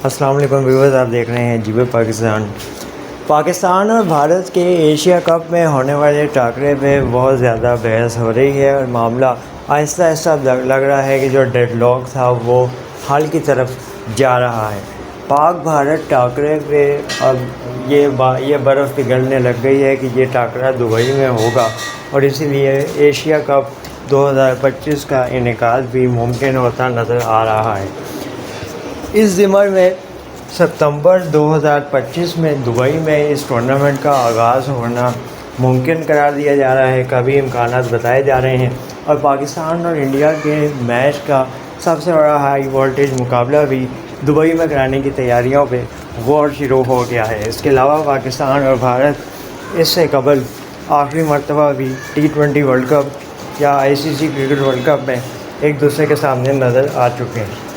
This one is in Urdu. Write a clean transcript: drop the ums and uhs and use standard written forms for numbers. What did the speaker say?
السلام علیکم ویورز، آپ دیکھ رہے ہیں جی بی پاکستان۔ پاکستان اور بھارت کے ایشیا کپ میں ہونے والے ٹاکرے میں بہت زیادہ بحث ہو رہی ہے اور معاملہ آہستہ آہستہ لگ رہا ہے کہ جو ڈیڈ لاک تھا وہ حل کی طرف جا رہا ہے۔ پاک بھارت ٹاکرے پہ اب یہ برف پگھلنے لگ گئی ہے کہ یہ ٹاکرا دبئی میں ہوگا، اور اسی لیے ایشیا کپ 2025 کا انعقاد بھی ممکن ہوتا نظر آ رہا ہے۔ اس ضمن میں ستمبر 2025 میں دبئی میں اس ٹورنامنٹ کا آغاز ہونا ممکن قرار دیا جا رہا ہے، کبھی امکانات بتائے جا رہے ہیں، اور پاکستان اور انڈیا کے میچ کا سب سے بڑا ہائی وولٹیج مقابلہ بھی دبئی میں کرانے کی تیاریوں پہ غور شروع ہو گیا ہے۔ اس کے علاوہ پاکستان اور بھارت اس سے قبل آخری مرتبہ بھی T20 ورلڈ کپ یا ICC کرکٹ ورلڈ کپ میں ایک دوسرے کے سامنے نظر آ چکے ہیں۔